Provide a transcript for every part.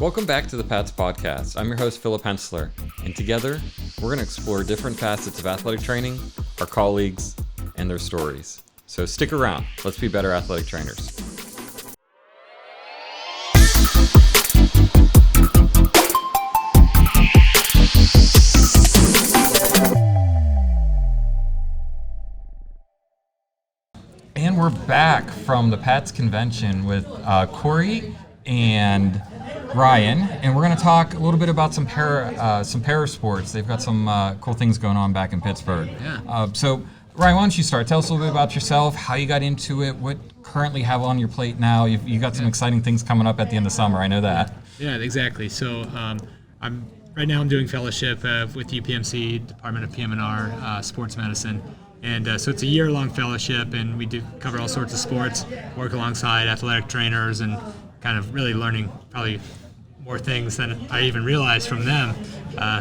Welcome back to the Pats Podcast. I'm your host, Philip Hensler, and together, we're going to explore different facets of athletic training, our colleagues, and their stories. So stick around. Let's be better athletic trainers. And we're back from the Pats convention with Corey and Ryan, and we're going to talk a little bit about some para sports. They've got some cool things going on back in Pittsburgh. Yeah. So, Ryan, why don't you start? Tell us a little bit about yourself, how you got into it, what currently have on your plate now. You got some exciting things coming up at the end of summer. I know that. Yeah, exactly. So I'm doing fellowship with UPMC, Department of PM&R, Sports Medicine. And so it's a year-long fellowship, and we do cover all sorts of sports, work alongside athletic trainers, and kind of really learning probably more things than I even realized from them,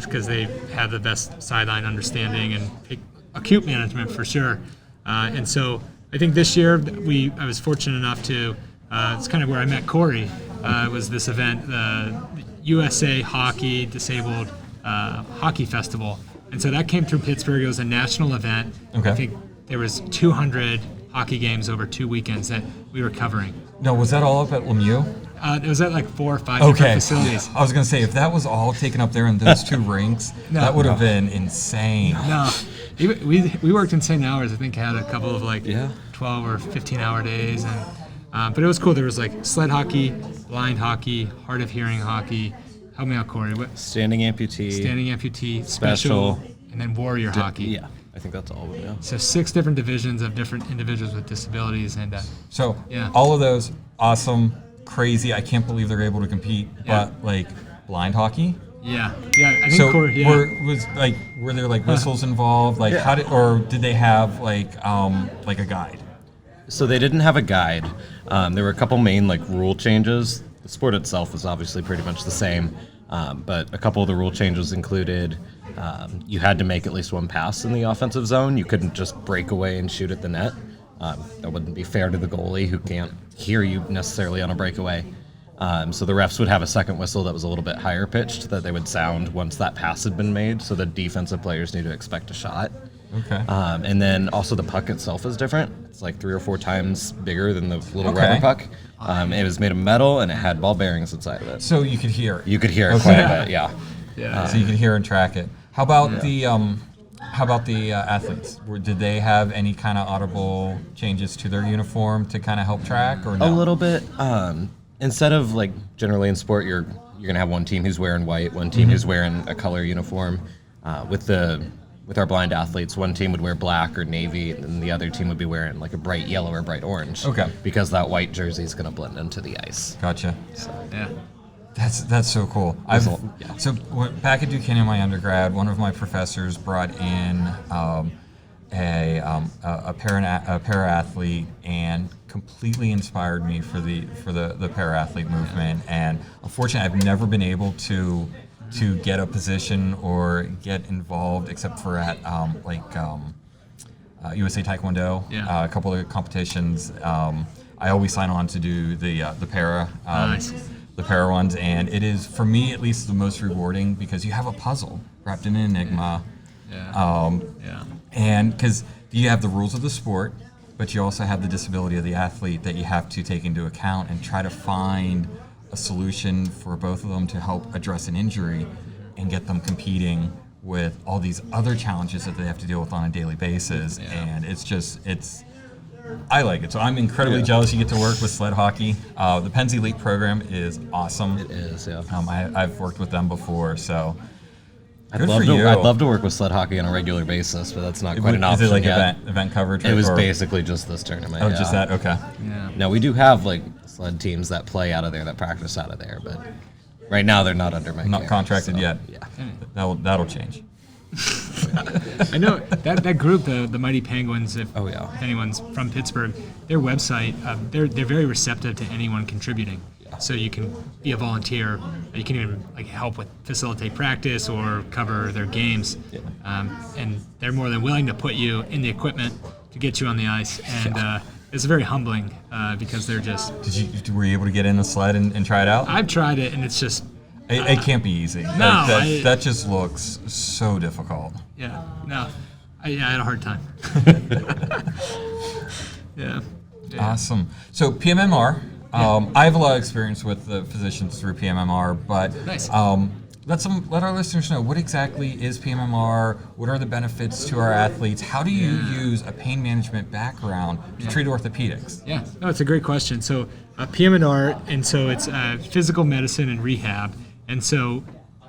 because they have the best sideline understanding and acute management for sure. And so I think this year I was fortunate enough to, it's kind of where I met Corey. It was this event, the USA Hockey Disabled Hockey Festival. And so that came through Pittsburgh. It was a national event. Okay. I think there was 200 hockey games over 2 weekends that we were covering. No, was that all up at Lemieux? It was at like 4 or 5 different facilities. I was going to say, if that was all taken up there in those two rinks, that would have been insane. No. We worked insane hours. I think had a couple of 12 or 15-hour days. And but it was cool. There was like sled hockey, blind hockey, hard of hearing hockey. Help me out, Corey. What? Standing amputee, special, and then warrior hockey. Yeah, I think that's all of them. Yeah. So 6 different divisions of different individuals with disabilities, and all of those awesome, crazy. I can't believe they're able to compete. Yeah. But blind hockey. Yeah. I think Corey. Yeah. Were there whistles involved? How did they have a guide? So they didn't have a guide. There were a couple main rule changes. The sport itself was obviously pretty much the same, but a couple of the rule changes included you had to make at least one pass in the offensive zone. You couldn't just break away and shoot at the net. That wouldn't be fair to the goalie, who can't hear you necessarily on a breakaway. So the refs would have a second whistle that was a little bit higher pitched that they would sound once that pass had been made, so the defensive players need to expect a shot. Okay. And then also the puck itself is different. It's 3 or 4 times bigger than the little rubber puck. It was made of metal, and it had ball bearings inside of it. So you could hear it. You could hear it quite a bit, yeah. So you could hear and track it. How about the athletes? Did they have any kind of audible changes to their uniform to kind of help track, or no? A little bit. Instead of generally in sport, you're gonna have one team who's wearing white, one team who's wearing a color uniform. With our blind athletes, one team would wear black or navy, and then the other team would be wearing a bright yellow or bright orange. Okay. Because that white jersey is going to blend into the ice. Gotcha. So, Yeah. That's so cool. So back at Duquesne in my undergrad, one of my professors brought in a para athlete and completely inspired me for the para athlete movement. And unfortunately, I've never been able to get a position or get involved except for at USA Taekwondo, a couple of competitions. I always sign on to do the para the para ones, and it is, for me at least, the most rewarding because you have a puzzle wrapped in an enigma. And because you have the rules of the sport, but you also have the disability of the athlete that you have to take into account and try to find a solution for both of them to help address an injury and get them competing with all these other challenges that they have to deal with on a daily basis. And I like it. So I'm incredibly jealous you get to work with sled hockey. The Penns Elite program is awesome. It is, yeah. I've worked with them before, so I'd love to work with sled hockey on a regular basis, but that's not quite an option. Is it yet. event coverage? It was basically just this tournament. Oh, just that? Okay. Yeah. Now, we do have sled teams that play out of there, that practice out of there, but right now they're not under my care. Not contracted yet. Yeah. That'll change. I know that group, the Mighty Penguins. If Oh, yeah. anyone's from Pittsburgh, their website, they're very receptive to anyone contributing. So you can be a volunteer. You can even help facilitate practice or cover their games. And they're more than willing to put you in the equipment to get you on the ice. And it's very humbling because they're just. Were you able to get in the sled and try it out? I've tried it, and it's just. It can't be easy. No, that just looks so difficult. Yeah, no, I had a hard time. Yeah. Awesome. So PMMR, I have a lot of experience with the physicians through PMMR, but Nice. Let our listeners know what exactly is PMMR, what are the benefits to our athletes, how do you use a pain management background to treat orthopedics? Yeah, no, it's a great question. So PMNR, and so it's physical medicine and rehab, and so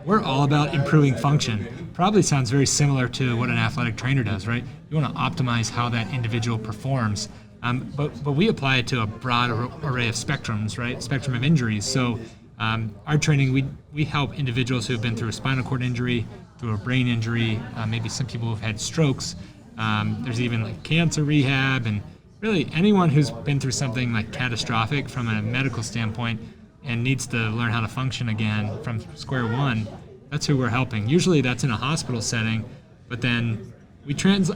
we're all about improving function. Probably sounds very similar to what an athletic trainer does, right? You want to optimize how that individual performs, but we apply it to a broad array of spectrums, right? Spectrum of injuries. So our training, we help individuals who have been through a spinal cord injury, through a brain injury, maybe some people who've had strokes. There's even like cancer rehab, and really anyone who's been through something like catastrophic from a medical standpoint and needs to learn how to function again from square one. That's who we're helping. Usually that's in a hospital setting, but then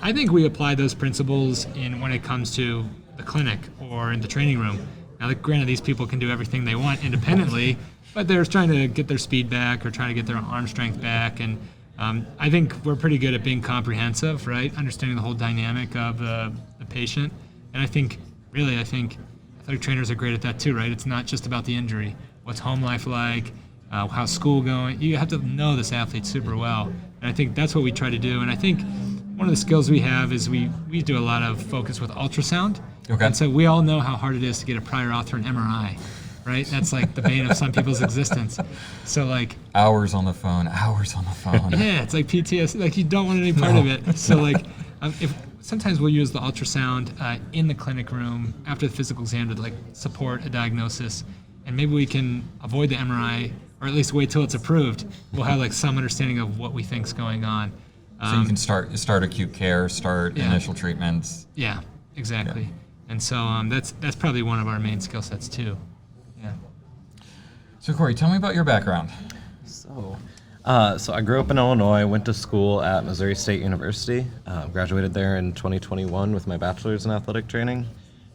I think we apply those principles when it comes to the clinic or in the training room. Now, granted, these people can do everything they want independently, but they're trying to get their speed back or trying to get their arm strength back. And I think we're pretty good at being comprehensive, right? Understanding the whole dynamic of the patient. And I think athletic trainers are great at that too, right? It's not just about the injury. What's home life like? How's school going? You have to know this athlete super well. And I think that's what we try to do. And I think one of the skills we have is we do a lot of focus with ultrasound. Okay. And so we all know how hard it is to get a prior auth for an MRI, right? That's like the bane of some people's existence. So like Hours on the phone. yeah, it's like PTSD. Like you don't want any part of it. So like if sometimes we'll use the ultrasound in the clinic room after the physical exam to like support a diagnosis, and maybe we can avoid the MRI or at least wait till it's approved. We'll have like some understanding of what we think's going on. So you can start acute care, initial treatments. Yeah, exactly. And so that's probably one of our main skill sets too. Yeah. So Corey, tell me about your background. So I grew up in Illinois, went to school at Missouri State University, graduated there in 2021 with my bachelor's in athletic training,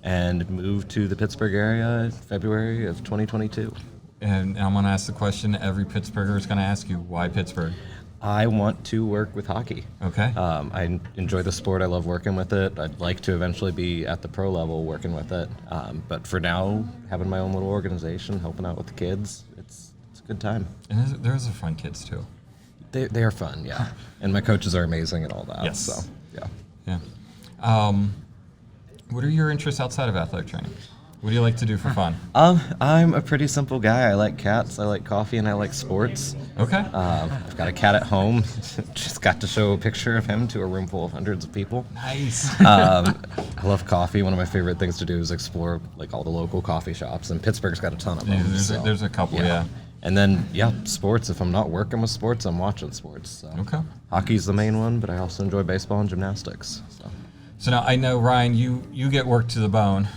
and moved to the Pittsburgh area in February of 2022. And I'm going to ask the question every Pittsburgher is going to ask you, why Pittsburgh? I want to work with hockey. Okay. I enjoy the sport. I love working with it. I'd like to eventually be at the pro level working with it. But for now, having my own little organization, helping out with the kids, it's a good time. And there's a fun kids too. They are fun, yeah. And my coaches are amazing and all that. Yes. So, yeah. Yeah. What are your interests outside of athletic training? What do you like to do for fun? I'm a pretty simple guy. I like cats, I like coffee, and I like sports. Okay. I've got a cat at home. Just got to show a picture of him to a room full of hundreds of people. Nice. I love coffee. One of my favorite things to do is explore like all the local coffee shops, and Pittsburgh's got a ton of them. There's a couple, yeah. And then, sports. If I'm not working with sports, I'm watching sports. So. Okay. Hockey's the main one, but I also enjoy baseball and gymnastics. So now I know, Ryan, you get worked to the bone.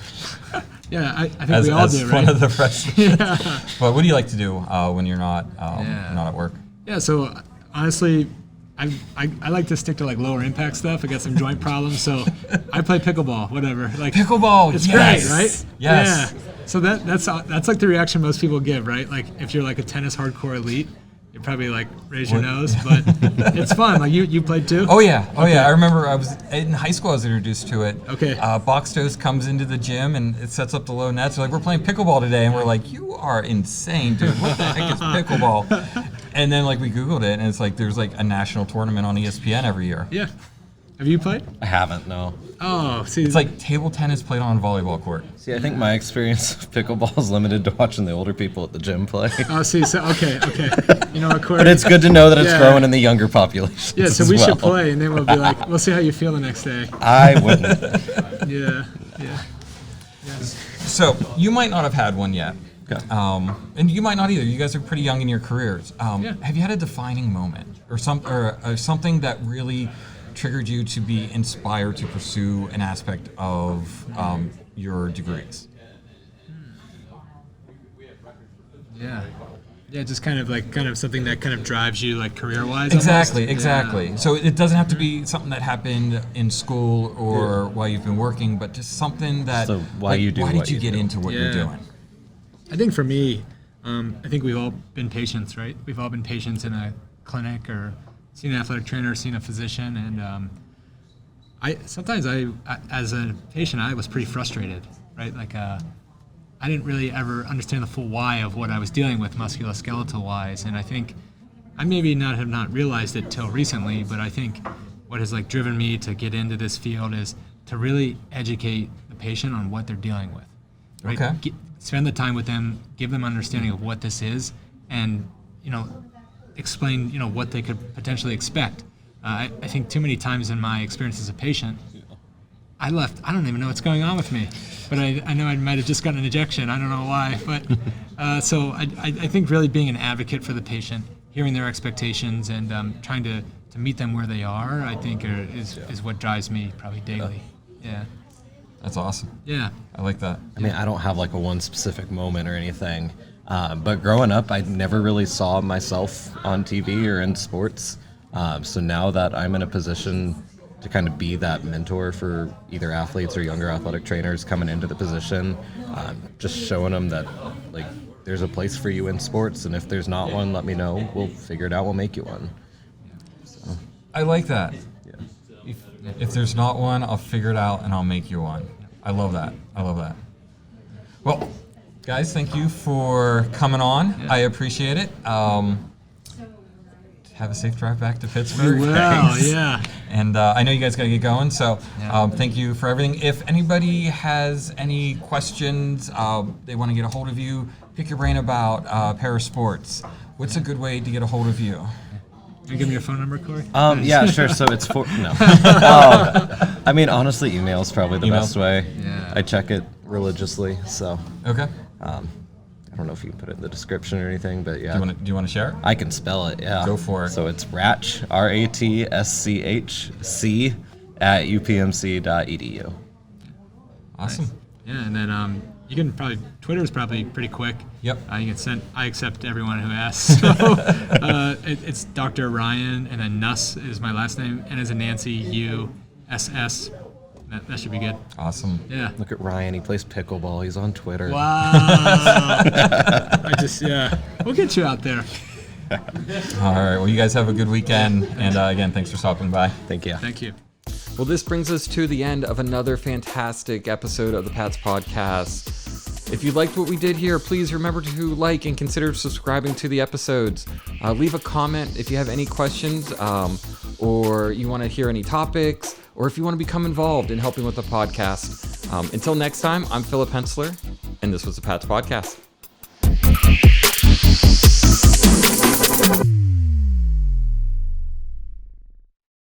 Yeah, I think we all do, right? One of the freshmen. Yeah. But what do you like to do when you're not at work? Yeah, so honestly, I like to stick to like lower impact stuff. I got some joint problems, so I play pickleball, whatever. Like pickleball, it's yes. great, right? Yes. Yeah. So that's like the reaction most people give, right? Like if you're like a tennis hardcore elite, you probably like raise your nose, but it's fun. Like you played too? Oh yeah, I remember I was in high school. I was introduced to it. Okay. Box Toast comes into the gym and it sets up the low nets. They're like, we're playing pickleball today, and we're like, you are insane, dude. What the heck is pickleball? And then like we Googled it, and it's like there's like a national tournament on ESPN every year. Yeah. Have you played? I haven't, no. Oh, see. It's like table tennis played on a volleyball court. See, I think my experience of pickleball is limited to watching the older people at the gym play. Oh, see, so okay. You know what, Corey? But it's good to know that it's growing in the younger population. Yeah, so we should play, and then we'll be like, we'll see how you feel the next day. I wouldn't. Yeah. So you might not have had one yet. Okay. And you might not either. You guys are pretty young in your careers. Yeah. Have you had a defining moment or something that really triggered you to be inspired to pursue an aspect of your degrees? Yeah. Yeah, just kind of something that kind of drives you like career-wise. Exactly, almost. exactly. Yeah. So it doesn't have to be something that happened in school or while you've been working, but just something that. So why you do Why what did you you get do. into what you're Yeah. doing? I think for me, I think we've all been patients, right? We've all been patients in a clinic or seen an athletic trainer, seen a physician, and sometimes as a patient, I was pretty frustrated, right? Like I didn't really ever understand the full why of what I was dealing with musculoskeletal wise, and I think I maybe have not realized it till recently, but I think what has like driven me to get into this field is to really educate the patient on what they're dealing with. Right? Okay. Spend the time with them, give them understanding of what this is, and explain what they could potentially expect. I think too many times in my experience as a patient, I don't even know what's going on with me, but I know I might have just gotten an injection. I don't know why, but so I think really being an advocate for the patient, hearing their expectations, and trying to meet them where they are, I think is what drives me probably daily. Yeah. That's awesome. Yeah. I like that. I mean, I don't have like a one specific moment or anything, but growing up, I never really saw myself on TV or in sports. So now that I'm in a position to kind of be that mentor for either athletes or younger athletic trainers coming into the position, just showing them that like there's a place for you in sports, and if there's not one, let me know. We'll figure it out. We'll make you one. So, I like that. yeah. If there's not one, I'll figure it out and I'll make you one. I love that. I love that. Well, guys, thank you for coming on. Yeah. I appreciate it. Have a safe drive back to Pittsburgh. Wow, Thanks. yeah. And I know you guys got to get going, so Yeah. thank you for everything. If anybody has any questions, they want to get a hold of you, pick your brain about parasports. What's a good way to get a hold of you? Can you give me your phone number, Corey? Yeah, sure. So it's no. I mean, honestly, email is probably the Email? best way. Yeah. I check it religiously, so Okay. I don't know if you can put it in the description or anything, but yeah. Do you want to share it? I can spell it, yeah. Go for it. So it's Ratsch, RATSCHC at upmc.edu. Awesome. Yeah, and then you can probably Twitter's probably pretty quick. Yep. You can send. I accept everyone who asks. So it's Dr. Ryan, and then Nuss is my last name, and as a Nancy USS. That should be good. Awesome. Yeah. Look at Ryan, he plays pickleball, he's on Twitter. Wow. We'll get you out there. All right. Well, you guys have a good weekend. And again, thanks for stopping by. Thank you. Thank you. Well, this brings us to the end of another fantastic episode of the Pats Podcast. If you liked what we did here, please remember to like and consider subscribing to the episodes. Leave a comment if you have any questions, or you want to hear any topics, or if you want to become involved in helping with the podcast. Until next time, I'm Philip Hensler, and this was the Pats Podcast.